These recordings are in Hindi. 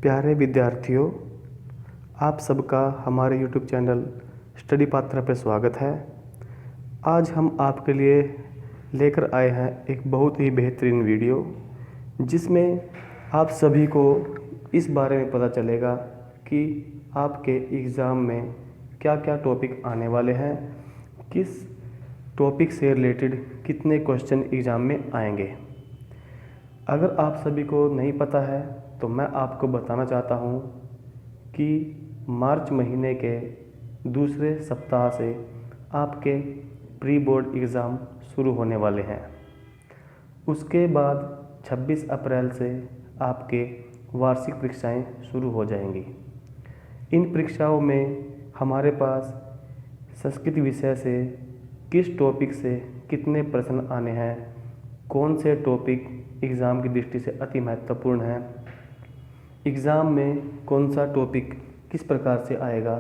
प्यारे विद्यार्थियों, आप सबका हमारे YouTube चैनल स्टडी पात्रा पर स्वागत है। आज हम आपके लिए लेकर आए हैं एक बहुत ही बेहतरीन वीडियो, जिसमें आप सभी को इस बारे में पता चलेगा कि आपके एग्ज़ाम में क्या क्या टॉपिक आने वाले हैं, किस टॉपिक से रिलेटेड कितने क्वेश्चन एग्ज़ाम में आएंगे। अगर आप सभी को नहीं पता है तो मैं आपको बताना चाहता हूँ कि मार्च महीने के दूसरे सप्ताह से आपके प्री बोर्ड एग्ज़ाम शुरू होने वाले हैं। उसके बाद 26 अप्रैल से आपके वार्षिक परीक्षाएं शुरू हो जाएंगी। इन परीक्षाओं में हमारे पास संस्कृत विषय से किस टॉपिक से कितने प्रश्न आने हैं, कौन से टॉपिक एग्ज़ाम की दृष्टि से अति महत्वपूर्ण है, एग्ज़ाम में कौन सा टॉपिक किस प्रकार से आएगा,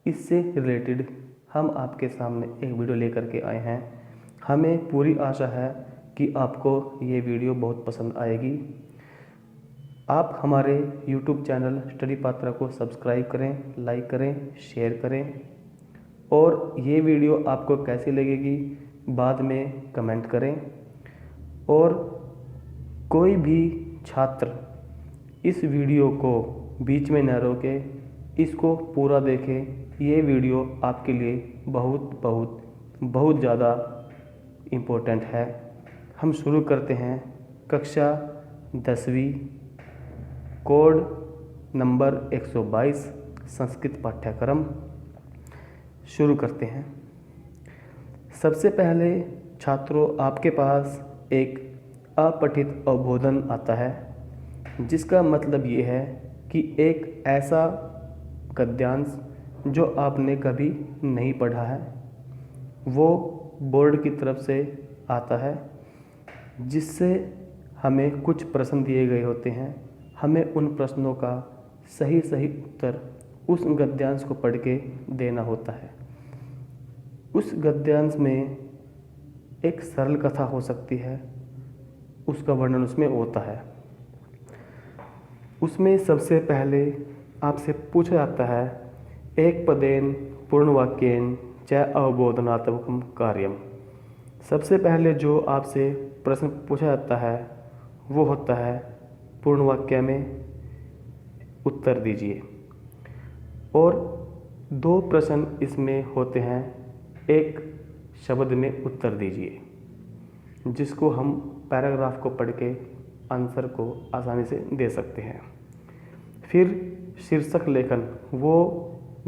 इससे रिलेटेड हम आपके सामने एक वीडियो लेकर के आए हैं। हमें पूरी आशा है कि आपको ये वीडियो बहुत पसंद आएगी। आप हमारे YouTube चैनल स्टडी पात्रा को सब्सक्राइब करें, लाइक करें, शेयर करें और ये वीडियो आपको कैसी लगेगी बाद में कमेंट करें। और कोई भी छात्र इस वीडियो को बीच में न रोके, इसको पूरा देखें। ये वीडियो आपके लिए बहुत बहुत बहुत ज़्यादा इम्पोर्टेंट है। हम शुरू करते हैं कक्षा 10वीं कोड नंबर 122 संस्कृत पाठ्यक्रम शुरू करते हैं। सबसे पहले छात्रों, आपके पास एक अपठित अवबोधन आता है, जिसका मतलब ये है कि एक ऐसा गद्यांश जो आपने कभी नहीं पढ़ा है, वो बोर्ड की तरफ से आता है, जिससे हमें कुछ प्रश्न दिए गए होते हैं। हमें उन प्रश्नों का सही उत्तर उस गद्यांश को पढ़ के देना होता है। उस गद्यांश में एक सरल कथा हो सकती है, उसका वर्णन उसमें होता है। उसमें सबसे पहले आपसे पूछा जाता है एक पदेन पूर्णवाक्येन च अवबोधनात्मकं कार्यम। सबसे पहले जो आपसे प्रश्न पूछा जाता है वो होता है पूर्ण वाक्य में उत्तर दीजिए। और 2 प्रश्न इसमें होते हैं, एक शब्द में उत्तर दीजिए, जिसको हम पैराग्राफ को पढ़ के आंसर को आसानी से दे सकते हैं। फिर शीर्षक लेखन, वो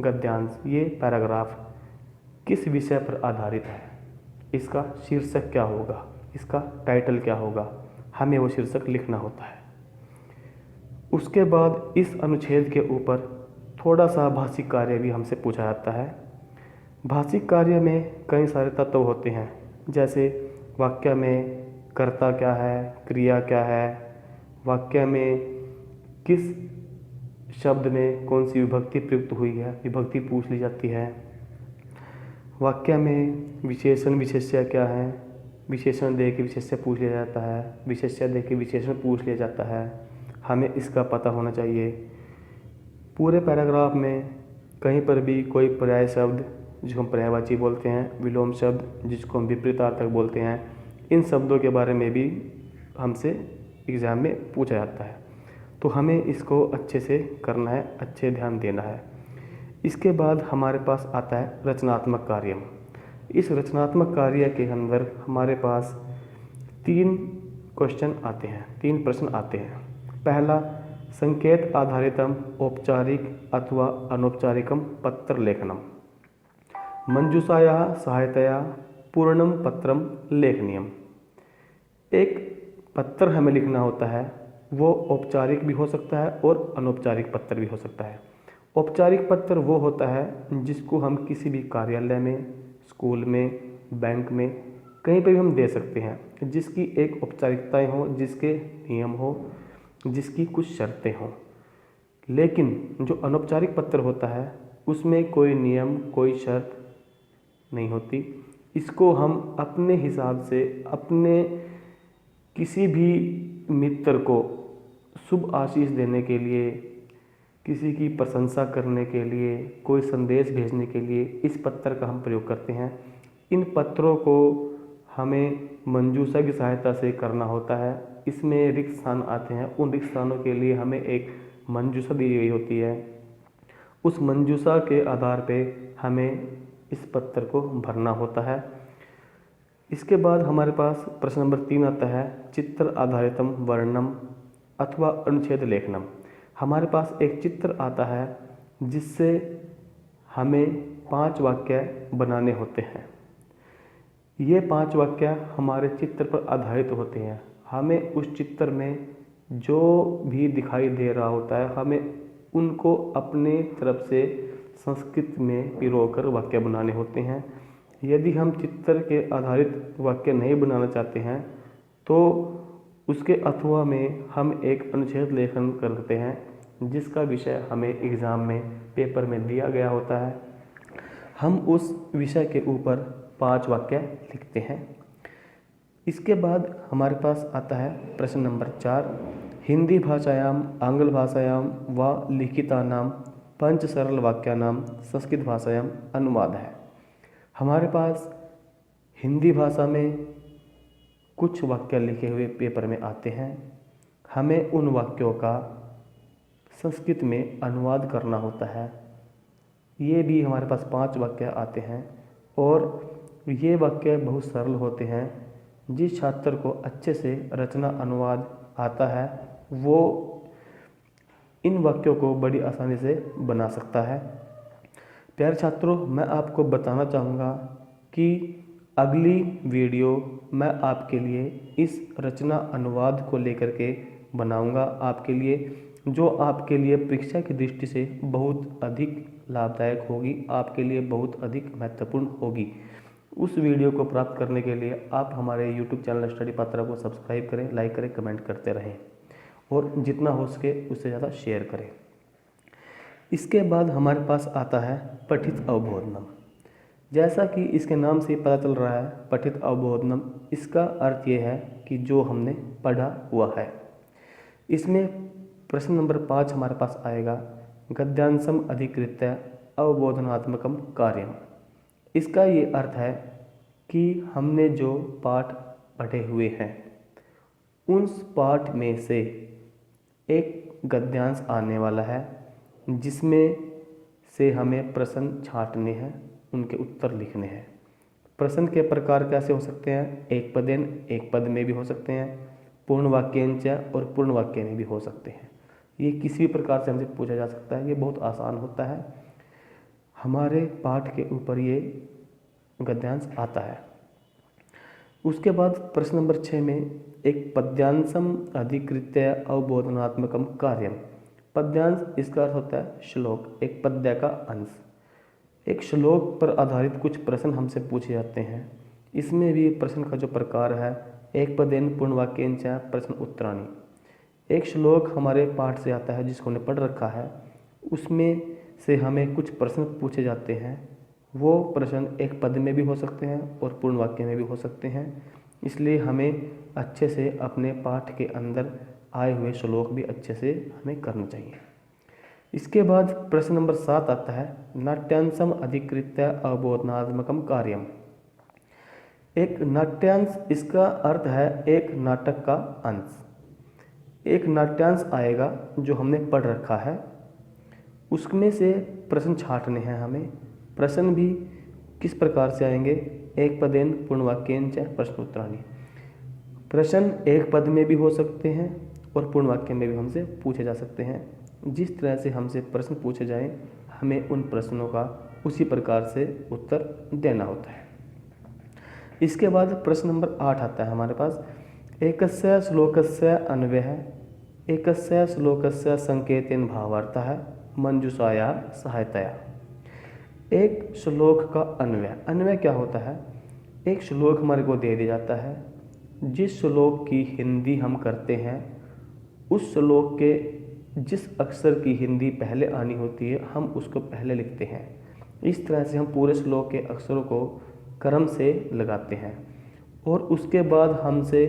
गद्यांश, ये पैराग्राफ किस विषय पर आधारित है, इसका शीर्षक क्या होगा, इसका टाइटल क्या होगा, हमें वो शीर्षक लिखना होता है। उसके बाद इस अनुच्छेद के ऊपर थोड़ा सा भाषिक कार्य भी हमसे पूछा जाता है। भाषिक कार्य में कई सारे तत्व होते हैं, जैसे वाक्य में कर्ता क्या है, क्रिया क्या है, वाक्य में किस शब्द में कौन सी विभक्ति प्रयुक्त हुई है, विभक्ति पूछ ली जाती है। वाक्य में विशेषण विशेष्य क्या है, विशेषण दे के विशेष्य पूछ लिया जाता है, विशेष्य दे के विशेषण पूछ लिया जाता है। हमें इसका पता होना चाहिए। पूरे पैराग्राफ में कहीं पर भी कोई पर्याय शब्द, जिसको हम पर्यायवाची बोलते हैं, विलोम शब्द जिसको हम विपरीतार्थक बोलते हैं, इन शब्दों के बारे में भी हमसे एग्ज़ाम में पूछा जाता है। तो हमें इसको अच्छे से करना है, अच्छे ध्यान देना है। इसके बाद हमारे पास आता है रचनात्मक कार्य। इस रचनात्मक कार्य के अंदर हमारे पास 3 क्वेश्चन आते हैं, 3 प्रश्न आते हैं। पहला, संकेत आधारितम औपचारिक अथवा अनौपचारिकम पत्र लेखनम, मंजूषायाः सहायतया पूर्णम पत्रम लेखनीयम। एक पत्र हमें लिखना होता है, वो औपचारिक भी हो सकता है और अनौपचारिक पत्र भी हो सकता है। औपचारिक पत्र वो होता है जिसको हम किसी भी कार्यालय में, स्कूल में, बैंक में, कहीं पर भी हम दे सकते हैं, जिसकी एक औपचारिकताएं हो, जिसके नियम हो, जिसकी कुछ शर्तें हों। लेकिन जो अनौपचारिक पत्र होता है उसमें कोई नियम, कोई शर्त नहीं होती। इसको हम अपने हिसाब से अपने किसी भी मित्र को शुभ आशीष देने के लिए, किसी की प्रशंसा करने के लिए, कोई संदेश भेजने के लिए इस पत्थर का हम प्रयोग करते हैं। इन पत्थरों को हमें मंजूषा की सहायता से करना होता है। इसमें रिक्त स्थान आते हैं, उन रिक्त स्थानों के लिए हमें एक मंजूषा दी गई होती है। उस मंजूषा के आधार पे हमें इस पत्थर को भरना होता है। इसके बाद हमारे पास प्रश्न नंबर 3 आता है, चित्र आधारितम वर्णनम अथवा अनुच्छेद लेखनम। हमारे पास एक चित्र आता है जिससे हमें 5 वाक्य बनाने होते हैं। ये 5 वाक्य हमारे चित्र पर आधारित होते हैं। हमें उस चित्र में जो भी दिखाई दे रहा होता है, हमें उनको अपने तरफ से संस्कृत में पिरोकर वाक्य बनाने होते हैं। यदि हम चित्र के आधारित वाक्य नहीं बनाना चाहते हैं तो उसके अथवा में हम एक अनुच्छेद लेखन करते हैं, जिसका विषय हमें एग्ज़ाम में पेपर में दिया गया होता है। हम उस विषय के ऊपर 5 वाक्य लिखते हैं। इसके बाद हमारे पास आता है प्रश्न नंबर 4, हिंदी भाषायाम आंग्ल भाषायाम व लिखितानाम पंच सरल वाक्यानाम संस्कृत भाषायाम अनुवाद है। हमारे पास हिंदी भाषा में कुछ वाक्य लिखे हुए पेपर में आते हैं। हमें उन वाक्यों का संस्कृत में अनुवाद करना होता है। ये भी हमारे पास 5 वाक्य आते हैं और ये वाक्य बहुत सरल होते हैं। जिस छात्र को अच्छे से रचना अनुवाद आता है वो इन वाक्यों को बड़ी आसानी से बना सकता है। प्यारे छात्रों, मैं आपको बताना चाहूँगा कि अगली वीडियो मैं आपके लिए इस रचना अनुवाद को लेकर के बनाऊँगा आपके लिए, जो आपके लिए परीक्षा की दृष्टि से बहुत अधिक लाभदायक होगी, आपके लिए बहुत अधिक महत्वपूर्ण होगी। उस वीडियो को प्राप्त करने के लिए आप हमारे YouTube चैनल स्टडी पात्रा को सब्सक्राइब करें, लाइक करें, कमेंट करते रहें और जितना हो सके उससे ज़्यादा शेयर करें। इसके बाद हमारे पास आता है पठित अवबोधनम। जैसा कि इसके नाम से पता चल रहा है, पठित अवबोधनम, इसका अर्थ ये है कि जो हमने पढ़ा हुआ है। इसमें प्रश्न नंबर 5 हमारे पास आएगा, गद्यांशम अधिकृत्य अवबोधनात्मकम कार्यम। इसका ये अर्थ है कि हमने जो पाठ पढ़े हुए हैं उस पाठ में से एक गद्यांश आने वाला है, जिसमें से हमें प्रश्न छांटने हैं, उनके उत्तर लिखने हैं। प्रश्न के प्रकार कैसे हो सकते हैं? एक पदेन, एक पद में भी हो सकते हैं, पूर्ण वाक्यांश और पूर्ण वाक्य में भी हो सकते हैं। ये किसी भी प्रकार से हमसे पूछा जा सकता है। ये बहुत आसान होता है। हमारे पाठ के ऊपर ये गद्यांश आता है। उसके बाद प्रश्न नंबर 6 में एक पद्यांशम अधिकृत्य अवबोधनात्मकम कार्यम। पद्यांश, इसका अर्थ होता है श्लोक, एक पद्य का अंश। एक श्लोक पर आधारित कुछ प्रश्न हमसे पूछे जाते हैं। इसमें भी प्रश्न का जो प्रकार है, एक पदेन पूर्ण वाक्यांश प्रश्न उत्तराणी। एक श्लोक हमारे पाठ से आता है जिसको हमने पढ़ रखा है, उसमें से हमें कुछ प्रश्न पूछे जाते हैं। वो प्रश्न एक पद में भी हो सकते हैं और पूर्ण वाक्य में भी हो सकते हैं। इसलिए हमें अच्छे से अपने पाठ के अंदर आए हुए श्लोक भी अच्छे से हमें करने चाहिए। इसके बाद प्रश्न नंबर 7 आता है, नाट्यांशम अधिकृत्य अवबोधनात्मकम कार्यम। एक नाट्यांश, इसका अर्थ है एक नाटक का अंश। एक नाट्यांश आएगा जो हमने पढ़ रखा है, उसमें से प्रश्न छांटने हैं हमें। प्रश्न भी किस प्रकार से आएंगे? एक पदेन पूर्ण वाक्यांश प्रश्न उत्तराणी। प्रश्न एक पद में भी हो सकते हैं और पूर्ण वाक्य में भी हमसे पूछे जा सकते हैं। जिस तरह से हमसे प्रश्न पूछे जाएं, हमें उन प्रश्नों का उसी प्रकार से उत्तर देना होता है। इसके बाद प्रश्न नंबर 8 आता है हमारे पास, एकस्य श्लोकस्य अन्वयः एकस्य श्लोकस्य संकेतेन भावार्थः मंजूषाया सहायतया। एक श्लोक का अन्वय। अन्वय क्या होता है? एक श्लोक हमारे को दे दिया जाता है, जिस श्लोक की हिंदी हम करते हैं उस श्लोक के जिस अक्षर की हिंदी पहले आनी होती है हम उसको पहले लिखते हैं। इस तरह से हम पूरे श्लोक के अक्षरों को क्रम से लगाते हैं और उसके बाद हमसे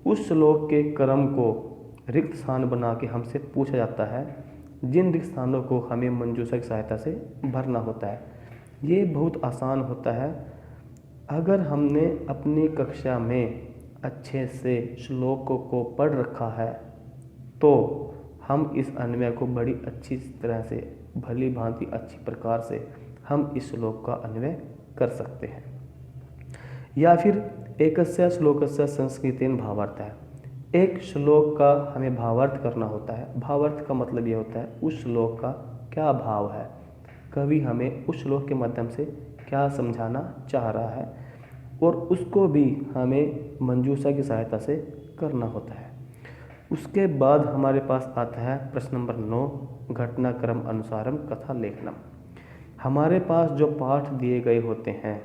उस श्लोक के क्रम को रिक्त स्थान बना के हमसे पूछा जाता है, जिन रिक्त स्थानों को हमें मंजूषा की सहायता से भरना होता है। ये बहुत आसान होता है। अगर हमने अपनी कक्षा में अच्छे से श्लोकों को पढ़ रखा है तो हम इस अन्वय को बड़ी अच्छी तरह से, भली भांति अच्छी प्रकार से हम इस श्लोक का अन्वय कर सकते हैं। या फिर एकस्य श्लोकस्य संस्कृतेन भावार्थ है। एक श्लोक का हमें भावार्थ करना होता है। भावार्थ का मतलब ये होता है उस श्लोक का क्या भाव है, कवि हमें उस श्लोक के माध्यम से क्या समझाना चाह रहा है, और उसको भी हमें मंजूषा की सहायता से करना होता है। उसके बाद हमारे पास आता है प्रश्न नंबर 9, घटनाक्रम अनुसारम कथा लेखनम। हमारे पास जो पाठ दिए गए होते हैं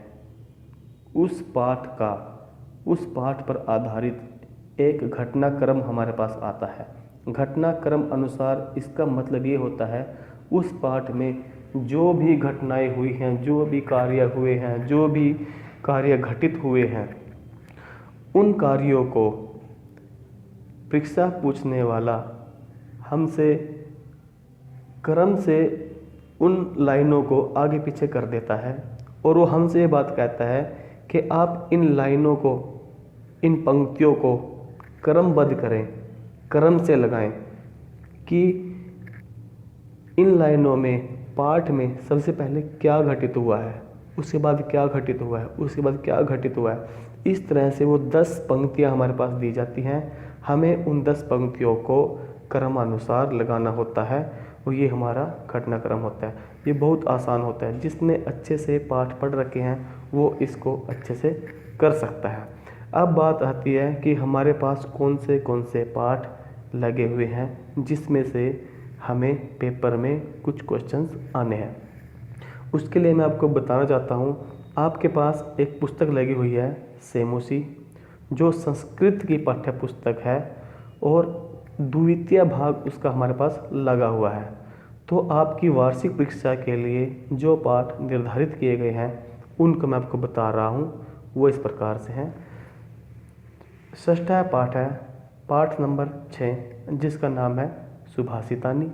उस पाठ पर आधारित एक घटनाक्रम हमारे पास आता है। घटनाक्रम अनुसार इसका मतलब ये होता है उस पाठ में जो भी घटनाएं हुई हैं, जो भी कार्य हुए हैं, जो भी कार्य घटित हुए हैं, उन कार्यों को परीक्षा पूछने वाला हमसे क्रम से उन लाइनों को आगे पीछे कर देता है और वो हमसे ये बात कहता है कि आप इन लाइनों को, इन पंक्तियों को क्रमबद्ध करें, क्रम से लगाएं कि इन लाइनों में पाठ में सबसे पहले क्या घटित हुआ है, उसके बाद क्या घटित हुआ है, उसके बाद क्या घटित हुआ है। इस तरह से वो 10 पंक्तियां हमारे पास दी जाती हैं। हमें उन 10 पंक्तियों को क्रमानुसार लगाना होता है और ये हमारा घटनाक्रम होता है। ये बहुत आसान होता है। जिसने अच्छे से पाठ पढ़ रखे हैं वो इसको अच्छे से कर सकता है। अब बात आती है कि हमारे पास कौन से पाठ लगे हुए हैं जिसमें से हमें पेपर में कुछ क्वेश्चंस आने हैं। उसके लिए मैं आपको बताना चाहता हूँ, आपके पास एक पुस्तक लगी हुई है सेमोसी, जो संस्कृत की पाठ्य पुस्तक है और द्वितीय भाग उसका हमारे पास लगा हुआ है। तो आपकी वार्षिक परीक्षा के लिए जो पाठ निर्धारित किए गए हैं उनको मैं आपको बता रहा हूँ, वो इस प्रकार से हैं। षष्ठ पाठ है पाठ नंबर 6 जिसका नाम है सुभाषितानी।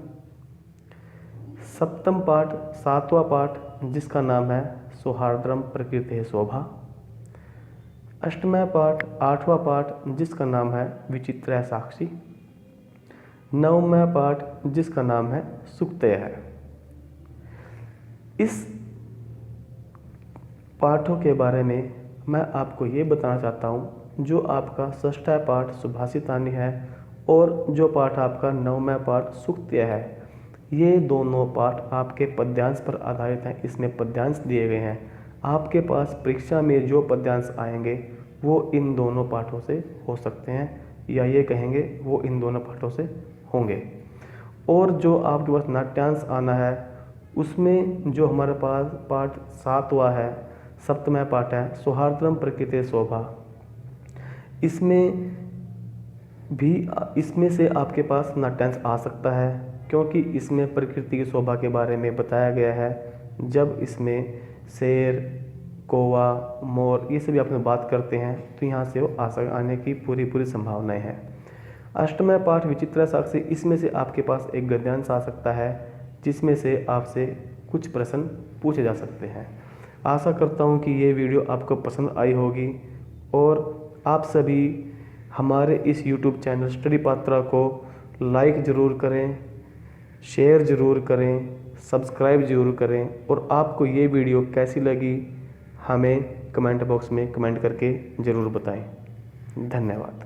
सप्तम पाठ 7वां पाठ जिसका नाम है सौहार्द्रम प्रकृति शोभा। अष्टम पाठ 8वां पाठ जिसका नाम है विचित्र साक्षी। 9वां पाठ जिसका नाम है सुक्तय है। इस पाठों के बारे में मैं आपको ये बताना चाहता हूँ, जो आपका षष्ठ पाठ सुभाषितानी है और जो पाठ आपका 9वां पाठ सुक्तय है, ये दोनों पाठ आपके पद्यांश पर आधारित हैं। इसमें पद्यांश दिए गए हैं। आपके पास परीक्षा में जो पद्यांश आएंगे वो इन दोनों पाठों से हो सकते हैं, या ये कहेंगे वो इन दोनों पाठों से होंगे। और जो आपके पास नाट्यांश आना है उसमें जो हमारे पास पाठ 7वां है, सप्तम पाठ है सौहार्द्रम प्रकृति शोभा। इसमें से आपके पास नाट्यांश आ सकता है, क्योंकि इसमें प्रकृति की शोभा के बारे में बताया गया है। जब इसमें शेर, कौवा, मोर ये सभी आपने बात करते हैं तो यहाँ से वो आने की पूरी संभावनाएं हैं। अष्टम पाठ विचित्र साक्षी, इसमें से आपके पास एक गद्यांश आ सकता है जिसमें से आपसे कुछ प्रश्न पूछे जा सकते हैं। आशा करता हूँ कि ये वीडियो आपको पसंद आई होगी और आप सभी हमारे इस YouTube चैनल स्टडी पात्रा को लाइक ज़रूर करें, शेयर ज़रूर करें, सब्सक्राइब ज़रूर करें, और आपको ये वीडियो कैसी लगी हमें कमेंट बॉक्स में कमेंट करके ज़रूर बताएं। धन्यवाद।